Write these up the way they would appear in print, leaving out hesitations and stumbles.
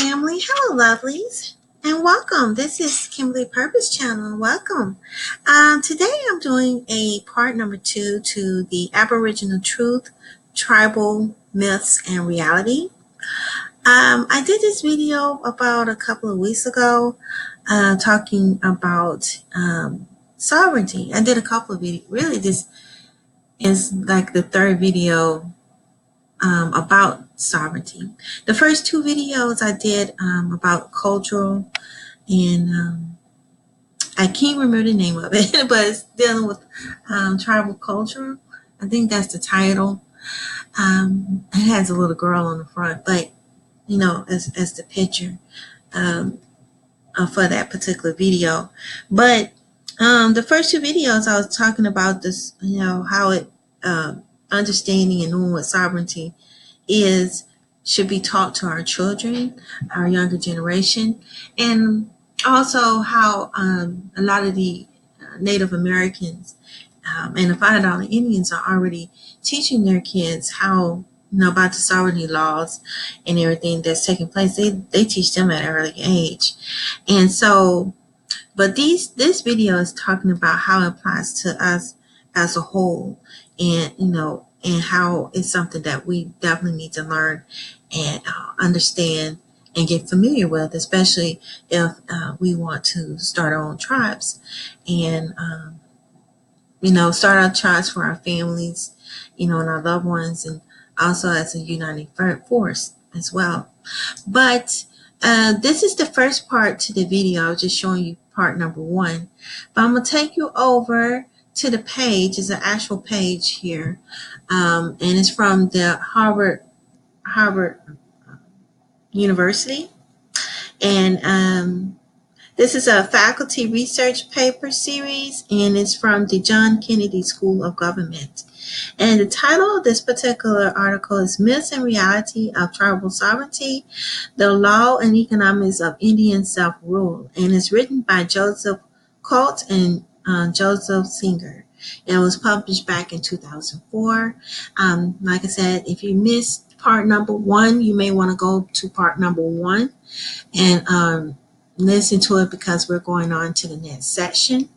family. Hello, lovelies, and welcome. This is Kimberly Purpoz channel. Welcome. Today I'm doing a part number 2 to the Aboriginal Truth, Tribal Myths, and Reality. I did this video about a couple of weeks ago talking about sovereignty. I did a couple of videos. Really, this is like the third video about sovereignty. The first two videos I did about cultural and I can't remember the name of it, but it's dealing with tribal culture. I think that's the title. It has a little girl on the front, but you know, as the picture for that particular video. But the first two videos I was talking about this, you know, how it understanding and knowing what sovereignty should be taught to our children, our younger generation, and also how a lot of the Native Americans and the $5 Indians are already teaching their kids how, you know, about the sovereignty laws and everything that's taking place. They teach them at an early age, and so. But this video is talking about how it applies to us as a whole, and you know, and how it's something that we definitely need to learn and understand and get familiar with, especially if we want to start our own tribes and you know, start our tribes for our families, you know, and our loved ones, and also as a uniting force as well. But this is the first part to the video. I was just showing you part number 1, but I'm gonna take you over to the page. It's an actual page here, and it's from the Harvard University, and this is a faculty research paper series, and it's from the John Kennedy School of Government. And the title of this particular article is Myths and Reality of Tribal Sovereignty, the Law and Economics of Indian Self-Rule. And it's written by Joseph Colt and Joseph Singer. And it was published back in 2004. Like I said, if you missed part number 1, you may want to go to part number 1 and listen to it, because we're going on to the next section.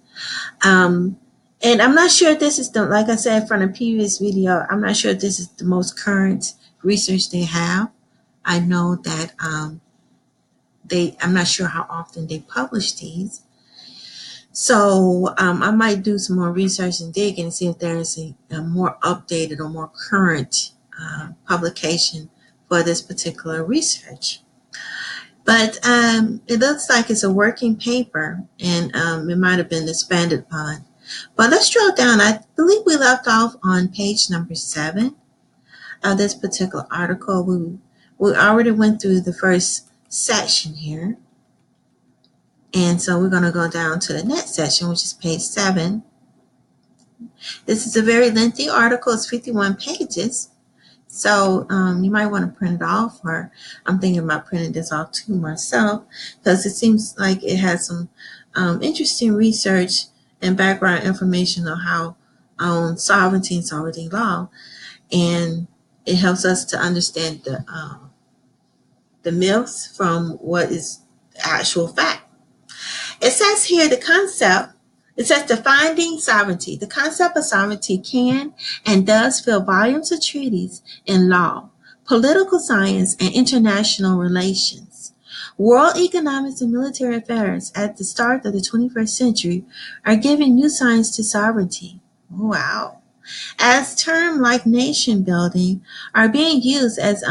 And I'm not sure if this is like I said from the previous video, I'm not sure if this is the most current research they have. I know that I'm not sure how often they publish these. So I might do some more research and dig and see if there is a more updated or more current publication for this particular research. But it looks like it's a working paper, and it might have been expanded upon. But let's drill down. I believe we left off on page number 7 of this particular article. We already went through the first section here. And so we're going to go down to the next section, which is page 7. This is a very lengthy article. It's 51 pages. So you might want to print it off, or I'm thinking about printing this off too myself, because it seems like it has some interesting research and background information on how on sovereignty and sovereignty law, and it helps us to understand the myths from what is actual fact. It says here the concept. It says defining sovereignty. The concept of sovereignty can and does fill volumes of treaties in law, political science, and international relations. World economics and military affairs at the start of the 21st century are giving new signs to sovereignty. Wow. As terms like nation building are being used as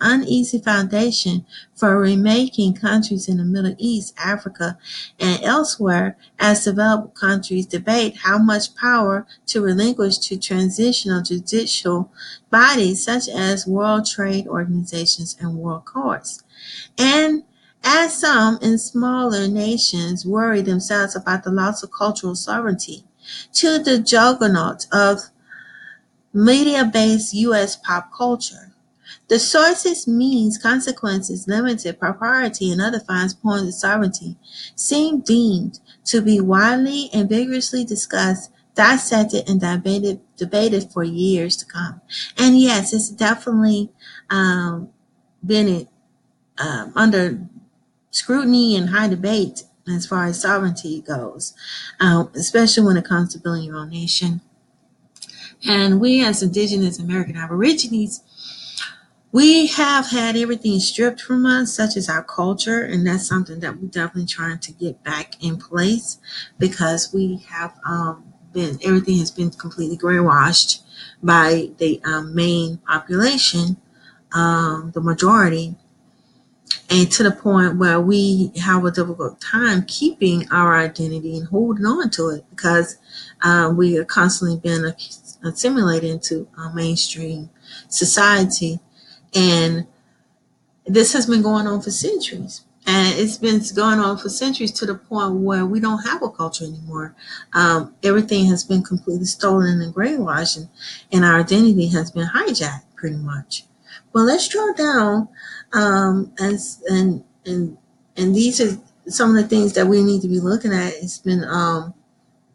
uneasy foundation for remaking countries in the Middle East, Africa, and elsewhere, as developed countries debate how much power to relinquish to transitional judicial bodies such as World Trade Organizations and world courts. And as some in smaller nations worry themselves about the loss of cultural sovereignty, to the juggernaut of media-based U.S. pop culture. The sources, means, consequences, limited propriety, and other fine points of sovereignty seem deemed to be widely and vigorously discussed, dissected, and debated for years to come. And yes, it's definitely been under scrutiny and high debate as far as sovereignty goes, especially when it comes to building your own nation. And we as Indigenous American Aborigines, we have had everything stripped from us, such as our culture, and that's something that we're definitely trying to get back in place, because we have everything has been completely brainwashed by the main population, the majority, and to the point where we have a difficult time keeping our identity and holding on to it, because we are constantly being assimilated into mainstream society. And this has been going on for centuries. And it's been going on for centuries to the point where we don't have a culture anymore. Everything has been completely stolen and brainwashed, and our identity has been hijacked pretty much. Well, let's draw down, and these are some of the things that we need to be looking at. It's been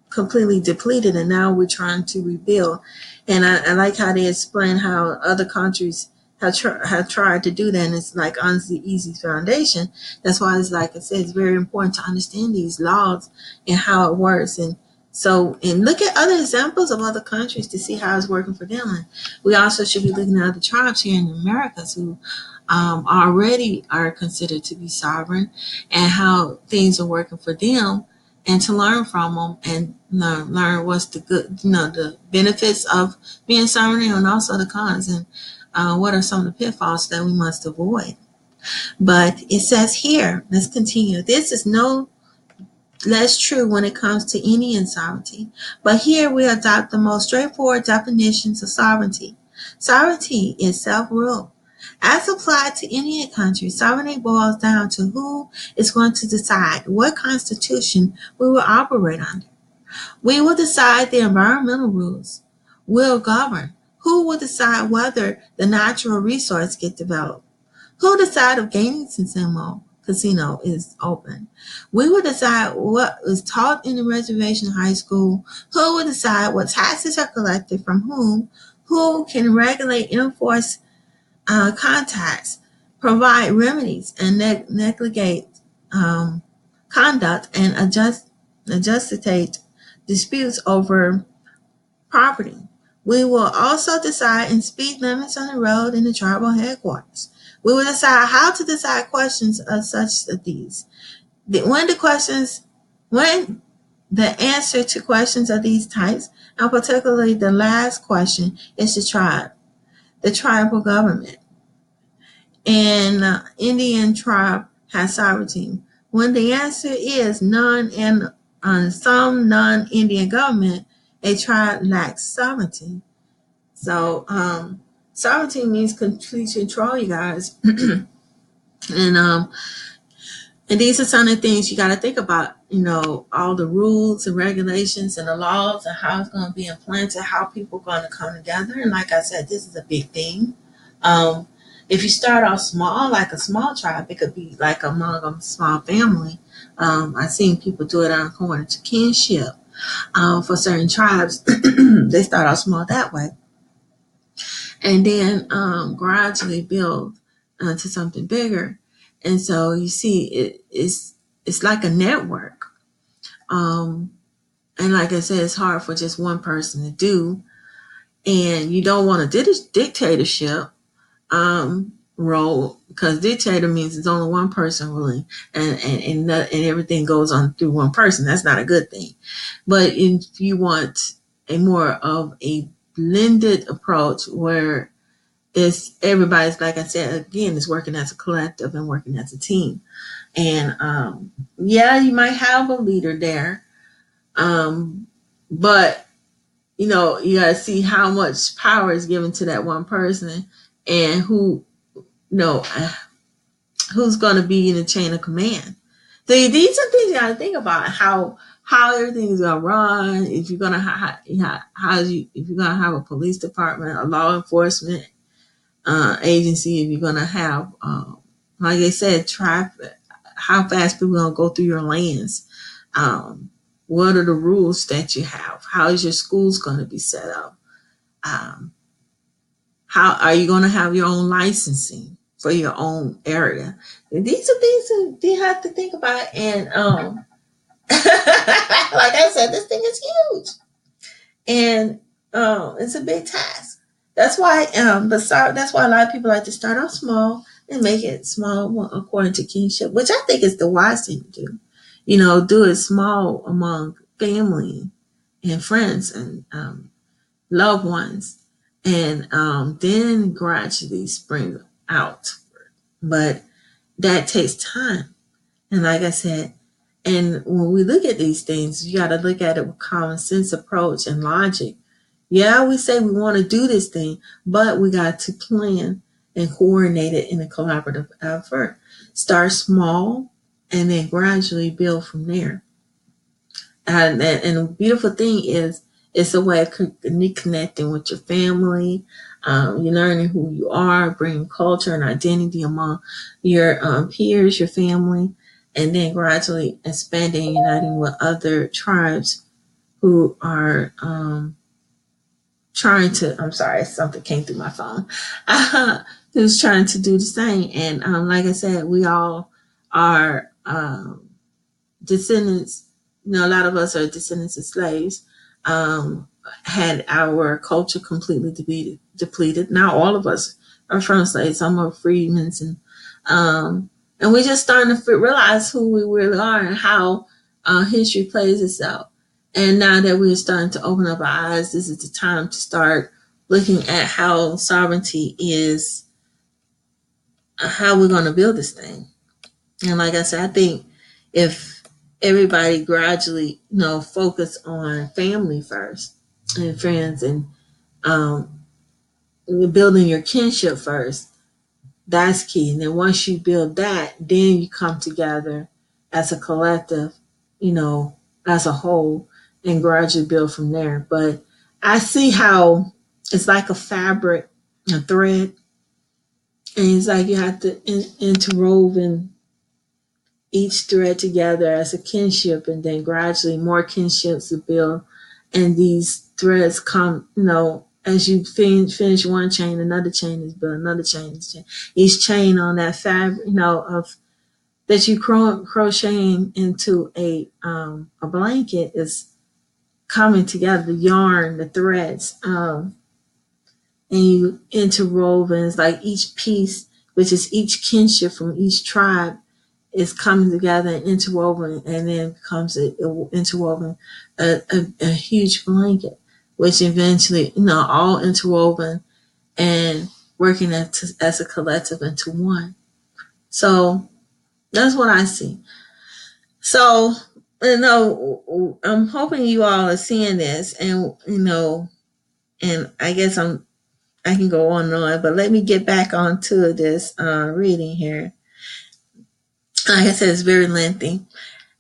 completely depleted, and now we're trying to rebuild. And I like how they explain how other countries have tried to do that, and it's like on the easy foundation. That's why it's like I said, it's very important to understand these laws and how it works. And look at other examples of other countries to see how it's working for them. And we also should be looking at other tribes here in the Americas who already are considered to be sovereign, and how things are working for them, and to learn from them and learn what's the good, the benefits of being sovereign, and also the cons, and what are some of the pitfalls that we must avoid. But it says here, let's continue. This is no less true when it comes to Indian sovereignty, but here we adopt the most straightforward definitions of sovereignty. Sovereignty is self-rule. As applied to Indian countries, sovereignty boils down to who is going to decide what constitution we will operate under. We will decide the environmental rules. We'll govern. Who will decide whether the natural resource get developed? Who will decide if gaming casino is open? We will decide what is taught in the reservation high school. Who will decide what taxes are collected from whom? Who can regulate, enforce contacts, provide remedies, and negligate conduct, and adjustate disputes over property. We will also decide in speed limits on the road in the tribal headquarters. We will decide how to decide questions of such as these. When the answer to questions of these types, and particularly the last question, is the tribal government. And Indian tribe has sovereignty. When the answer is none, and on some non-Indian government, a tribe lacks sovereignty. So sovereignty means complete control, you guys. and these are some of the things you got to think about. All the rules and regulations and the laws, and how it's going to be implemented, how people are going to come together. And like I said, this is a big thing. If you start off small, like a small tribe, it could be like among a small family. I've seen people do it according to kinship. For certain tribes, they start off small that way, and then gradually build to something bigger. And so you see, it's like a network. And like I said, it's hard for just one person to do, and you don't want a dictatorship role, because dictator means it's only one person ruling, and everything goes on through one person. That's not a good thing. But if you want a more of a blended approach where it's everybody's, like I said again, is working as a collective and working as a team. And you might have a leader there, but you gotta see how much power is given to that one person, and who's going to be in the chain of command. So these are things you got to think about, how everything is going to run. If you're going to if you're going to have a police department, a law enforcement agency, if you're going to have, like I said, traffic, how fast people are going to go through your lanes. What are the rules that you have? How is your schools going to be set up? How are you going to have your own licensing? for your own area. And these are things that you have to think about. And like I said, this thing is huge, and it's a big task. That's why, that's why a lot of people like to start off small and make it small according to kinship, which I think is the wise thing to do. Do it small among family and friends and loved ones, and then gradually spring out. But that takes time. And like I said, and when we look at these things, you got to look at it with common sense approach and logic. Yeah, we say we want to do this thing, but we got to plan and coordinate it in a collaborative effort. Start small and then gradually build from there. And the beautiful thing is, it's a way of connecting with your family. You're learning who you are, bringing culture and identity among your peers, your family, and then gradually expanding, uniting with other tribes who are trying to, I'm sorry, something came through my phone, who's trying to do the same. And like I said, we all are descendants. A lot of us are descendants of slaves. Had our culture completely depleted. Now all of us are from slaves. Some are freedmen, and we're just starting to realize who we really are and how history plays itself. And now that we're starting to open up our eyes, this is the time to start looking at how sovereignty is, how we're going to build this thing. And like I said, I think if everybody gradually, focus on family first and friends, and building your kinship first, that's key. And then once you build that, then you come together as a collective, as a whole, and gradually build from there. But I see how it's like a fabric, a thread, and it's like you have to interwoven each thread together as a kinship, and then gradually more kinships to build. And these threads come, as you finish one chain, another chain is built, another chain is chain. Each chain on that fabric, of that you crocheting into a blanket is coming together. The yarn, the threads, and you interwoven. It's like each piece, which is each kinship from each tribe, is coming together and interwoven, and then becomes interwoven a huge blanket, which eventually, all interwoven and working as a collective into one. So that's what I see. So, I'm hoping you all are seeing this, and and I guess I can go on and on, but let me get back onto this reading here. Like I said, it's very lengthy.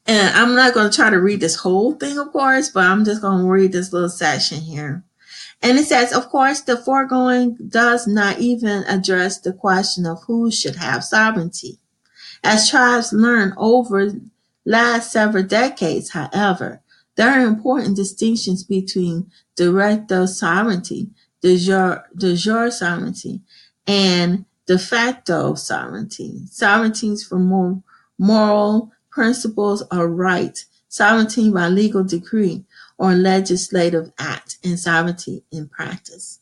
And I'm not going to try to read this whole thing, of course, but I'm just going to read this little section here. And it says, of course, the foregoing does not even address the question of who should have sovereignty. As tribes learn over last several decades, however, there are important distinctions between de facto sovereignty, de jure sovereignty, and de facto sovereignty. Sovereignties for moral principles or right, sovereignty by legal decree or legislative act, and sovereignty in practice.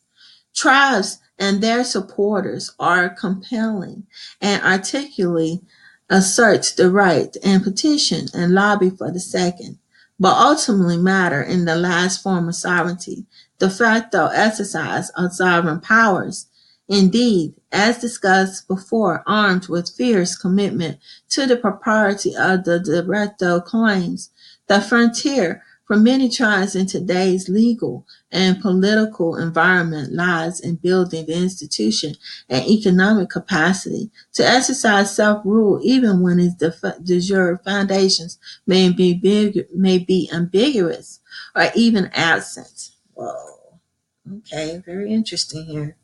Tribes and their supporters are compelling and articulately assert the right and petition and lobby for the second, but ultimately matter in the last form of sovereignty, de facto exercise of sovereign powers. Indeed, as discussed before, armed with fierce commitment to the propriety of the de facto claims, the frontier for many tribes in today's legal and political environment lies in building the institution and economic capacity to exercise self-rule, even when its de jure foundations may be ambiguous or even absent. Whoa. Okay, very interesting here.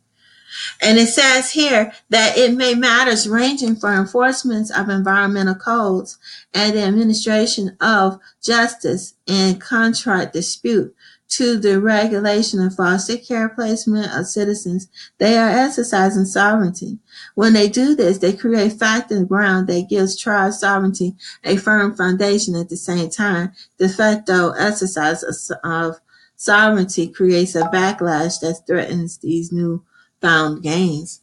And it says here that it may matters ranging from enforcement of environmental codes and the administration of justice and contract dispute to the regulation and foster care placement of citizens, they are exercising sovereignty. When they do this, they create fact and ground that gives tribe sovereignty a firm foundation. At the same time, de facto exercise of sovereignty creates a backlash that threatens these new found gains.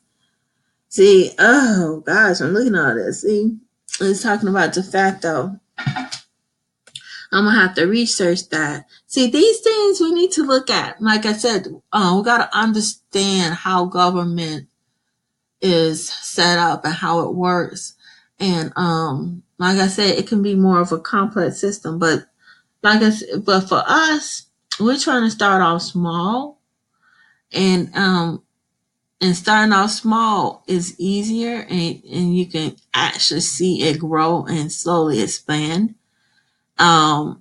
See, oh gosh, I'm looking at all this. See, it's talking about de facto. I'm gonna have to research that. See, these things we need to look at. Like I said, we gotta understand how government is set up and how it works. And like I said, it can be more of a complex system. But but for us, we're trying to start off small, and starting off small is easier, and you can actually see it grow and slowly expand. And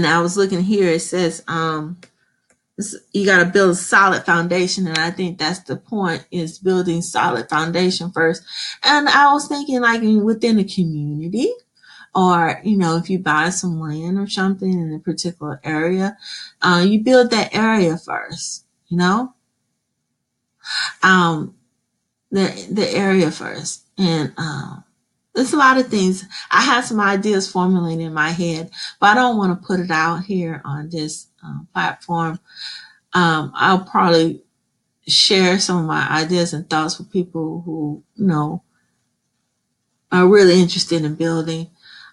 I was looking here, it says you got to build a solid foundation, and I think that's the point, is building solid foundation first. And I was thinking, like, within a community, or if you buy some land or something in a particular area, you build that area first, the area first. And there's a lot of things. I have some ideas formulated in my head, but I don't want to put it out here on this platform. I'll probably share some of my ideas and thoughts with people who are really interested in building.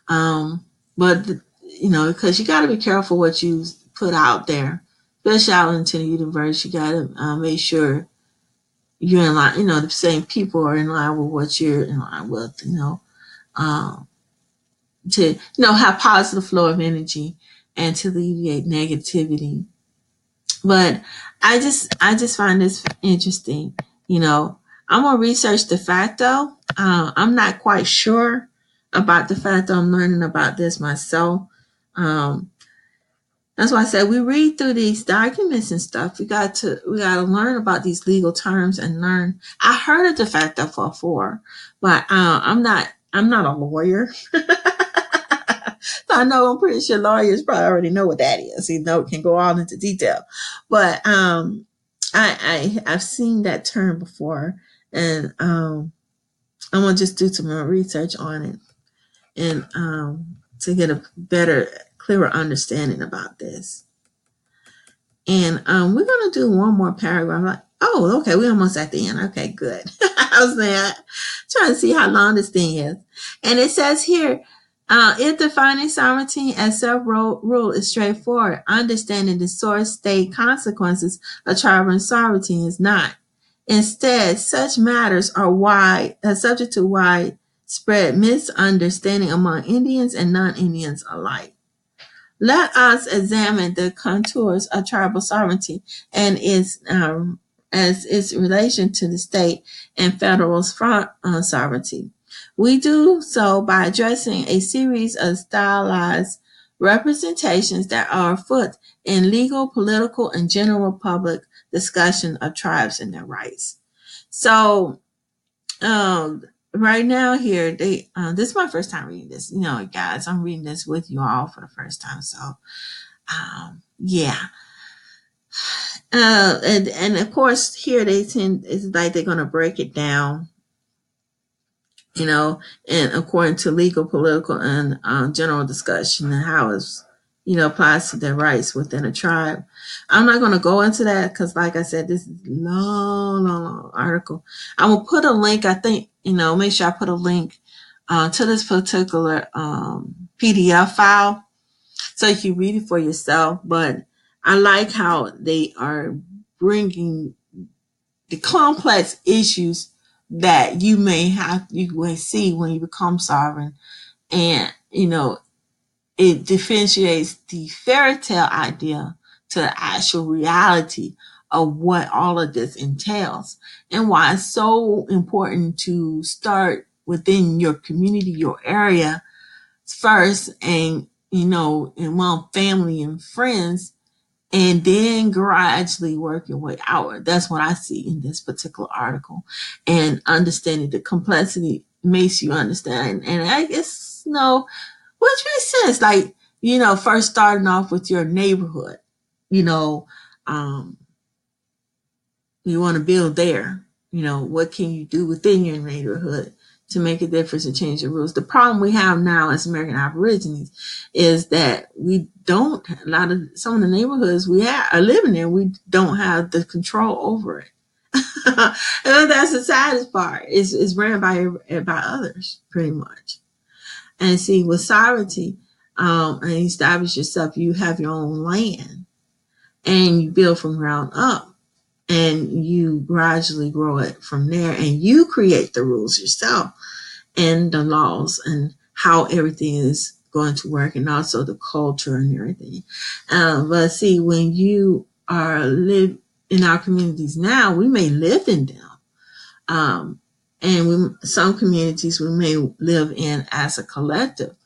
But because you got to be careful what you put out there, especially out into the universe. You got to make sure you're in line. The same people are in line with what you're in line with. To have positive flow of energy and to alleviate negativity. But I just find this interesting. I'm gonna research de facto. I'm not quite sure about de facto. I'm learning about this myself. That's why I said we read through these documents and stuff. We got to learn about these legal terms and learn. I heard of de facto before, but I'm not a lawyer. I'm pretty sure lawyers probably already know what that is. Can go all into detail. But I've seen that term before, and I'm gonna just do some more research on it, and to get a better, clearer understanding about this. And we're gonna do one more paragraph. Like, oh, okay, we're almost at the end. Okay, good. I was there trying to see how long this thing is, and it says here. If defining sovereignty as self-rule is straightforward, understanding the source-state consequences of tribal sovereignty is not. Instead, such matters are subject to widespread misunderstanding among Indians and non-Indians alike. Let us examine the contours of tribal sovereignty and its relation to the state and federal sovereignty. We do so by addressing a series of stylized representations that are afoot in legal, political, and general public discussion of tribes and their rights. So, right now here, this is my first time reading this. Guys, I'm reading this with you all for the first time. So, yeah. And of course, here it's like they're going to break it down. And according to legal, political, and general discussion, and how it's, applies to their rights within a tribe. I'm not going to go into that because, like I said, this is a long article. I will put a link. I think, make sure I put a link to this particular PDF file so you can read it for yourself. But I like how they are bringing the complex issues that you may see when you become sovereign. And, it differentiates the fairy tale idea to the actual reality of what all of this entails, and why it's so important to start within your community, your area first, and, among family and friends, and then gradually work your way outward. That's what I see in this particular article. And understanding the complexity makes you understand. And I guess, which makes sense. Like, first starting off with your neighborhood, you know, um, you want to build there. What can you do within your neighborhood to make a difference and change the rules? The problem we have now as American Aborigines is that we don't, some of the neighborhoods are living in, we don't have the control over it. And that's the saddest part. It's ran by others, pretty much. And see, with sovereignty, and establish yourself, you have your own land and you build from ground up. And you gradually grow it from there, and you create the rules yourself and the laws and how everything is going to work, and also the culture and everything. But see, when you live in our communities now, we may live in them, and some communities we may live in as a collective,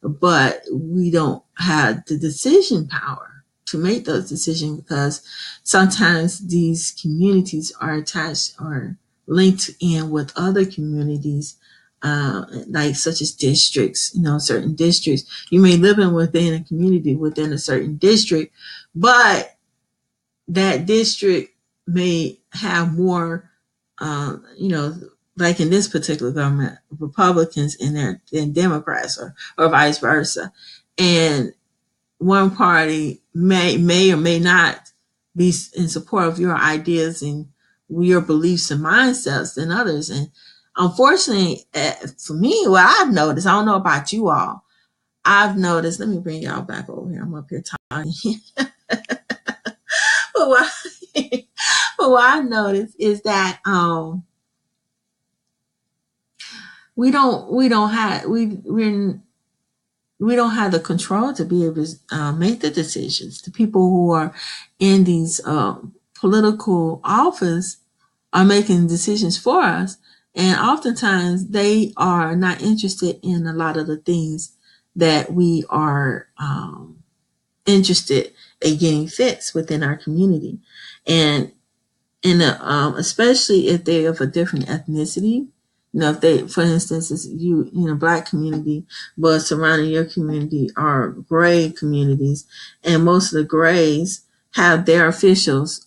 but we don't have the decision power to make those decisions, because sometimes these communities are attached or linked in with other communities, like such as districts. Certain districts you may live in within a community within a certain district, but that district may have more, like in this particular government, Republicans in there than Democrats, or vice versa. And one party may or may not be in support of your ideas and your beliefs and mindsets than others. And unfortunately, for me, what I've noticed, I don't know about you all, I've noticed, let me bring y'all back over here. I'm up here talking. but what, but what I've noticed is that we don't have the control to be able to make the decisions. The people who are in these political office are making decisions for us, and oftentimes they are not interested in a lot of the things that we are interested in getting fixed within our community, and especially if they're of a different ethnicity. If they, for instance, is you in a Black community, but surrounding your community are gray communities, and most of the grays have their officials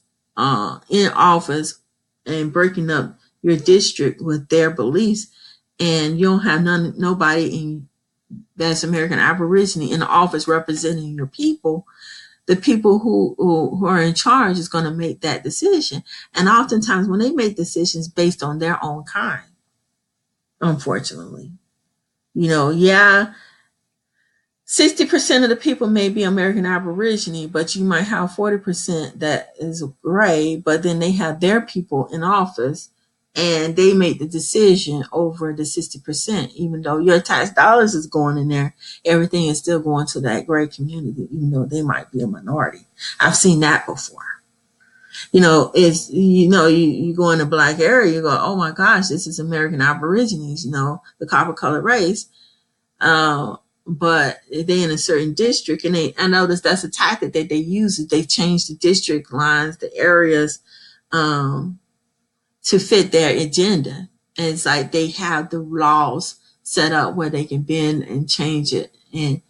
in office and breaking up your district with their beliefs, and you don't have nobody that's American Aborigine in the office representing your people. The people who are in charge is going to make that decision, and oftentimes when they make decisions based on their own kind. Unfortunately, 60% of the people may be American Aborigine, but you might have 40% that is gray, but then they have their people in office and they make the decision over the 60%. Even though your tax dollars is going in there, everything is still going to that gray community, even though they might be a minority. I've seen that before. It's, you go in a Black area, you go, oh my gosh, this is American Aborigines, the copper colored race. But they in a certain district, and I noticed that's a tactic that they use. They change the district lines, the areas, to fit their agenda. And it's like they have the laws set up where they can bend and change it in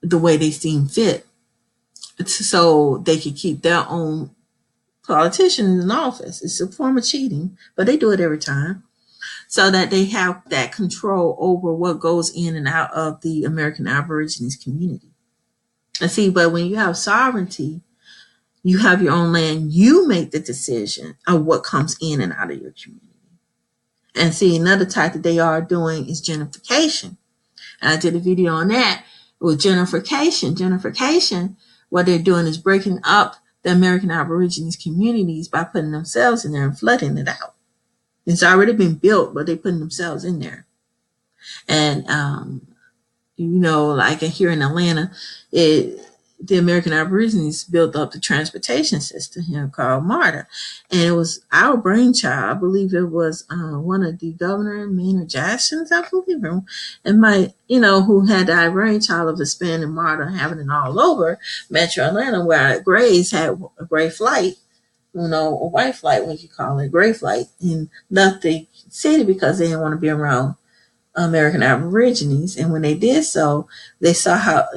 the way they seem fit, so they can keep their own politicians in office. It's a form of cheating, but they do it every time, so that they have that control over what goes in and out of the American Aborigines community. And see, but when you have sovereignty, you have your own land, you make the decision of what comes in and out of your community. And see, another type that they are doing is gentrification. And I did a video on that with gentrification. Gentrification, what they're doing is breaking up the American Aborigines communities by putting themselves in there and flooding it out. It's already been built, but they're putting themselves in there. And, like here in Atlanta, the American Aborigines built up the transportation system here called MARTA. And it was our brainchild. I believe it was one of the Governor Maynard Jackson's, I believe him, and who had that brainchild of expanding MARTA and having it all over Metro Atlanta, where Grays had a gray flight, a white flight, what you call it, gray flight, and left the city because they didn't want to be around American Aborigines. And when they did so, they saw how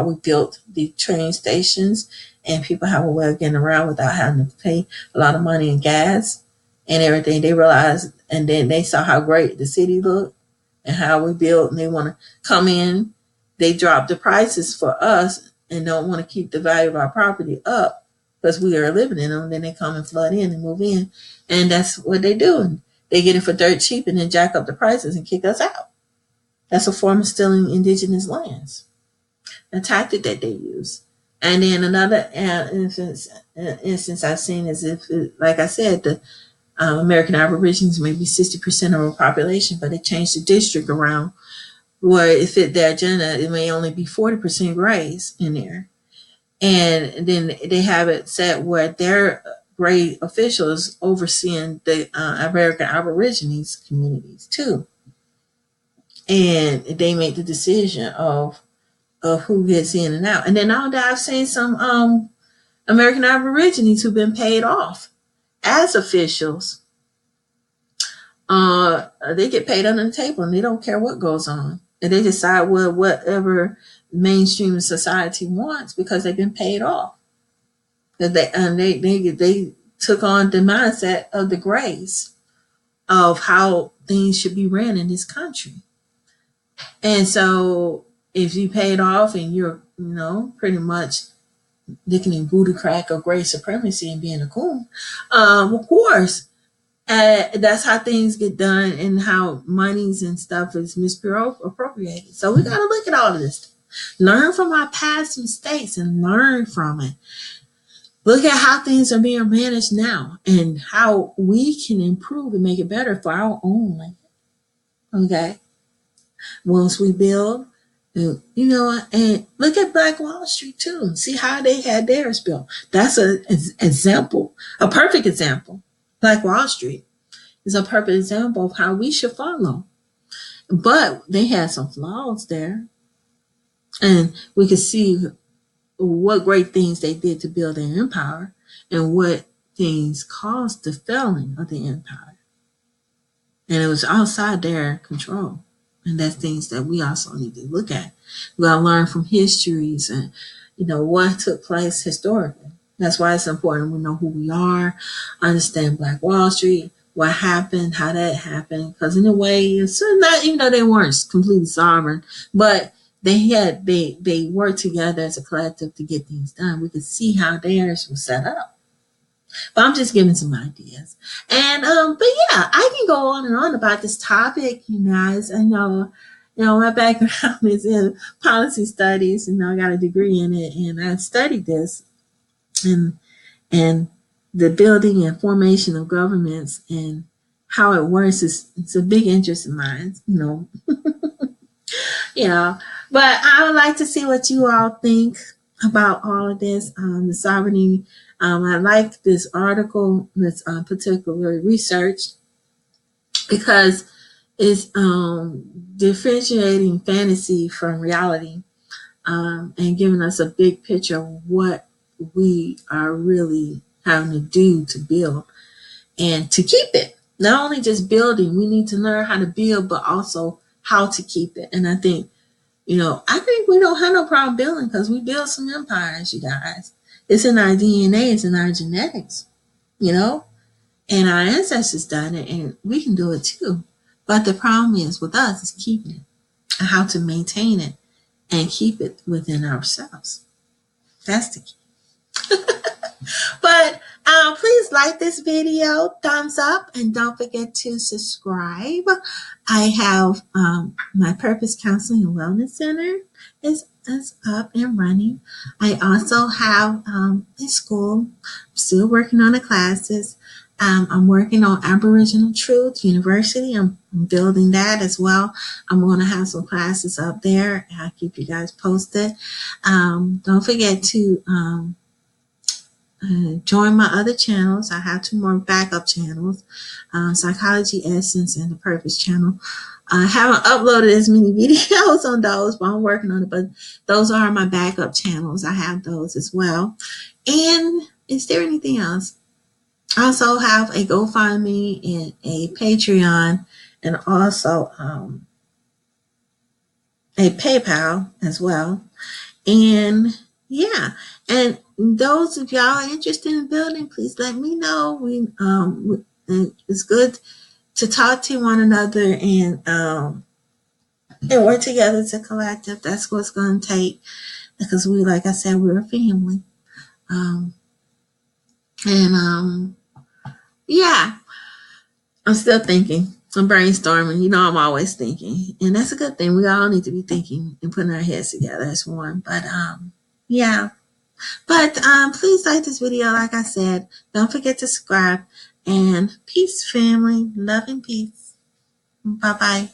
we built the train stations and people have a way of getting around without having to pay a lot of money in gas and everything. They realized, and then they saw how great the city looked and how we built, and they want to come in. They drop the prices for us and don't want to keep the value of our property up because we are living in them. Then they come and flood in and move in. And that's what they do. They get it for dirt cheap and then jack up the prices and kick us out. That's a form of stealing indigenous lands, a tactic that they use. And then another instance I've seen is like I said, the American Aborigines may be 60% of our population, but they changed the district around where it fit their agenda. It may only be 40% grays in there. And then they have it set where their gray officials overseeing the American Aborigines communities too. And they make the decision of who gets in and out. And then now that I've seen some American Aborigines who've been paid off as officials, they get paid under the table and they don't care what goes on. And they decide whatever mainstream society wants because they've been paid off. They took on the mindset of the grays of how things should be ran in this country. And so if you paid off and you're, pretty much licking in voodoo crack or gray supremacy and being a coon, of course, that's how things get done and how monies and stuff is misappropriated. So we got to look at all of this stuff. Learn from our past mistakes and learn from it. Look at how things are being managed now and how we can improve and make it better for our own land. Okay? Once we build, and look at Black Wall Street too and see how they had theirs built. That's an example, a perfect example. Black Wall Street is a perfect example of how we should follow. But they had some flaws there. And we could see what great things they did to build their empire and what things caused the failing of the empire. And it was outside their control. And that's things that we also need to look at. We got to learn from histories and, what took place historically. That's why it's important we know who we are, understand Black Wall Street, what happened, how that happened. Because in a way, it's not, even though they weren't completely sovereign, but they worked together as a collective to get things done. We could see how theirs was set up. But I'm just giving some ideas. And but yeah, I can go on and on about this topic, you guys. I know, my background is in policy studies, and I got a degree in it, and I studied this and the building and formation of governments and how it works it's a big interest of mine, But I would like to see what you all think about all of this, the sovereignty. I like this article, this particular research, because it's differentiating fantasy from reality and giving us a big picture of what we are really having to do to build and to keep it. Not only just building, we need to learn how to build, but also how to keep it. And I think we don't have no problem building because we build some empires, you guys. It's in our DNA, it's in our genetics, and our ancestors done it, and we can do it too. But the problem is with us is keeping it and how to maintain it and keep it within ourselves. That's the key. But please like this video, thumbs up, and don't forget to subscribe. I have my Purpose Counseling and Wellness Center is up and running. I also have a school. I'm still working on the classes. I'm working on Aboriginal Truth University. I'm building that as well. I'm going to have some classes up there. I'll keep you guys posted. Don't forget to join my other channels. I have 2 more backup channels, Psychology Essence and the Purpose channel. I haven't uploaded as many videos on those, but I'm working on it. But those are my backup channels. I have those as well. And is there anything else? I also have a GoFundMe and a Patreon, and also a PayPal as well. And yeah, and those of y'all are interested in building, please let me know. It's good to talk to one another and work together as a collective. That's what's going to take, because we, like I said, we're a family. Um, and yeah, I'm still thinking. I'm brainstorming. You know, I'm always thinking, and that's a good thing. We all need to be thinking and putting our heads together as one. But yeah. But please like this video. Like I said, don't forget to subscribe. And peace, family. Love and peace. Bye bye.